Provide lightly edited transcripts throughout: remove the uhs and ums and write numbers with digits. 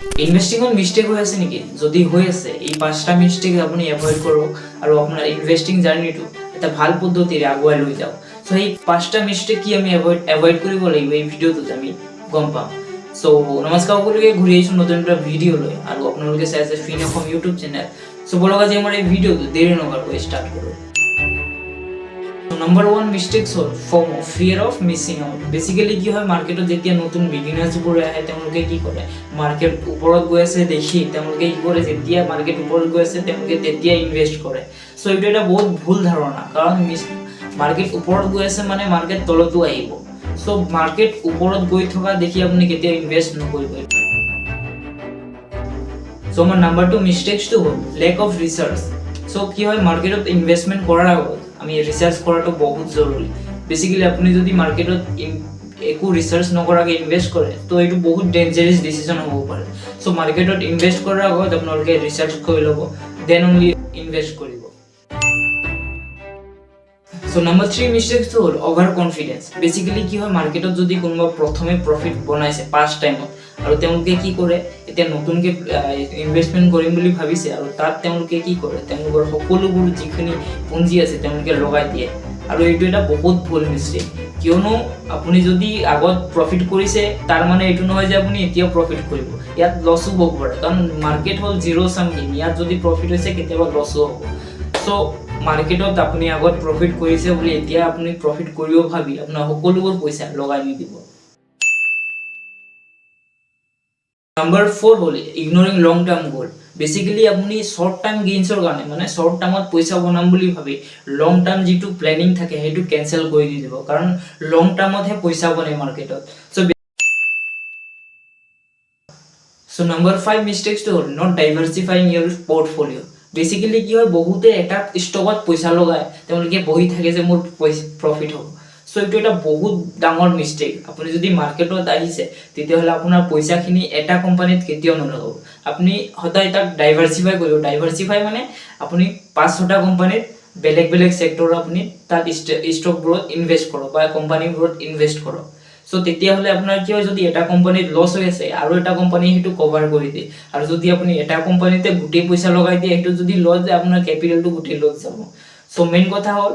ইনভেস্টিংত mistake হৈ আছে নেকি? যদি হৈ আছে এই 5টা মিস্টেক আপুনি এভয়েড কৰক আৰু আপোনাৰ ইনভেস্টিং জাৰ্নিটো এটা ভাল পদ্ধতিৰে আগুৱাই লৈ যাওক। সো এই 5টা মিস্টেক কি আমি এভয়েড কৰিব লাগিব এই ভিডিঅ'টোত আমি গম পাম। সো নমস্কাৰ সকলোকে, ঘূৰি আহিছোঁ নতুন এটা ভিডিঅ' লৈ আৰু আপোনালোকে চাই আছে ফিন অসম ইউটিউব চেনেল। সো বলক আজি আমাৰ এই ভিডিঅ'টো দেৰি নকৰাকৈ ষ্টাৰ্ট কৰোঁ। নাম্বাৰ 1 মিস্টেকস হ'ল FOMO, ফিয়াৰ of Mising out. Basically কি হয়, মাৰ্কেটত যেতিয়া নতুন বিগিনাৰ্ছবোৰ আহে তেওঁলোকে কি কৰে, মাৰ্কেট ওপৰত গৈ আছে দেখি তেওঁলোকে কি কৰে, যেতিয়া মাৰ্কেট ওপৰত গৈ আছে তেওঁলোকে তেতিয়া ইনভেস্ট কৰে। সো এইটো এটা বহুত ভুল ধাৰণা, কাৰণ মাৰ্কেট ওপৰত গৈ আছে মানে মাৰ্কেট তলতো আহিব। সো মাৰ্কেট ওপৰত গৈ থকা দেখি আপুনি কেতিয়া ইনভেস্ট নকৰিব। সো আমাৰ নাম্বাৰ 2 মিস্টেকসটো হ'ল লেক অফ ৰিসাৰ্চ। সো কি হয়, মাৰ্কেটত ইনভেষ্টমেন্ট কৰাৰ আগত আমি ৰিসাৰ্চ কৰাটো বহুত জৰুৰী। বেসিক্যালি আপুনি যদি মাৰ্কেটত একো ৰিসাৰ্চ নকৰাকৈ ইনভেস্ট কৰে তো এইটো বহুত ডেঞ্জাৰাছ ডিসিশন হ'ব পাৰে। সো মাৰ্কেটত ইনভেস্ট কৰাৰ আগত আপোনালোকে ৰিসাৰ্চ কৰি ল'ব, দেন অনলি ইনভেস্ট কৰিব। সো নাম্বাৰ 3 মিস্টেকস হ'ল অভাৰ কনফিডেন্স। বেসিক্যালি কি হয়, মাৰ্কেটত যদি কোনোবা প্ৰথমে প্ৰফিট বনাইছে পাষ্ট টাইমত আৰু তেওঁলোকে কি কৰে, এতিয়া নতুনকৈ ইনভেষ্টমেন্ট কৰিম বুলি ভাবিছে আৰু তাত তেওঁলোকে কি কৰে, তেওঁলোকৰ সকলোবোৰ যিখিনি পুঁজি আছে তেওঁলোকে লগাই দিয়ে। আৰু এইটো এটা বহুত ভুল মিষ্টেক, কিয়নো আপুনি যদি আগত প্ৰফিট কৰিছে তাৰ মানে এইটো নহয় যে আপুনি এতিয়াও প্ৰফিট কৰিব। ইয়াত লছো হ'ব পাৰে, কাৰণ মাৰ্কেট হ'ল জিৰ' চাম গেম। ইয়াত যদি প্ৰফিট হৈছে কেতিয়াবা লছো হ'ব। সো মাৰ্কেটত আপুনি আগত প্ৰফিট কৰিছে বুলি এতিয়া আপুনি প্ৰফিট কৰিব ভাবি আপোনাৰ সকলোবোৰ পইচা লগাই নিদিব। নাম্বাৰ 4 হ'ল ইগনোৰিং লং টাৰ্ম গ'ল। বেসিক্যালি আপুনি শৰ্ট টাৰ্ম গেইনছৰ কাৰণে, মানে শৰ্ট টাৰ্মত পইচা বনাম বুলি ভাবি লং টাৰ্ম যিটো প্লেনিং থাকে সেইটো কেনচেল কৰি দি দিব, কাৰণ লং টাৰ্মতহে পইচা বনে মাৰ্কেটত। সো নাম্বাৰ 5 মিস্টেকসটো হ'ল নট ডাইভাৰ্সিফাইং ইয়োৰ পোৰ্টফলিঅ'। বেসিক্যালি কি হয়, বহুতে এটা ষ্টকত পইচা লগায়, তেওঁলোকে বহি থাকে যে মোৰ প্ৰফিট হ'ব। সো এইটো এটা বহুত ডাঙৰ মিস্টেক। আপুনি যদি মাৰ্কেটত আহিছে তেতিয়াহ'লে আপোনাৰ পইচাখিনি এটা কোম্পানীত কেতিয়াও নলগাব। আপুনি সদায় তাক ডাইভাৰ্সিফাই কৰিব। ডাইভাৰ্সিফাই মানে আপুনি 5-6টা কোম্পানীত বেলেগ বেলেগ সেক্টৰ আপুনি তাত ষ্টকবোৰত ইনভেষ্ট কৰক বা কোম্পানীবোৰত ইনভেষ্ট কৰক। সো তেতিয়াহ'লে আপোনাৰ কি হয়, যদি এটা কোম্পানীত লছ হৈ আছে আৰু এটা কোম্পানী সেইটো কভাৰ কৰি দিয়ে, আৰু যদি আপুনি এটা কোম্পানীতে গোটেই পইচা লগাই দিয়ে সেইটো যদি লছ যায় আপোনাৰ কেপিটেলটো গোটেই লছ যাব। সো মেইন কথা হ'ল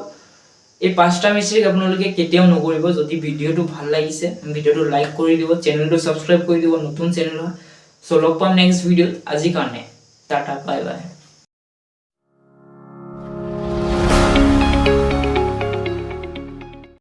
এই 5টা মিস্টেক আপোনালোকে কেতিয়াও নকৰিব। যদি ভিডিঅ'টো ভাল লাগিছে ভিডিঅ'টো লাইক কৰি দিব, চেনেলটো সাবস্ক্ৰাইব কৰি দিব, নতুন চেনেল হয়। সো লগ পাম নেক্সট ভিডিঅ'ত। আজিৰ কাৰণে টাটা, বাই বাই।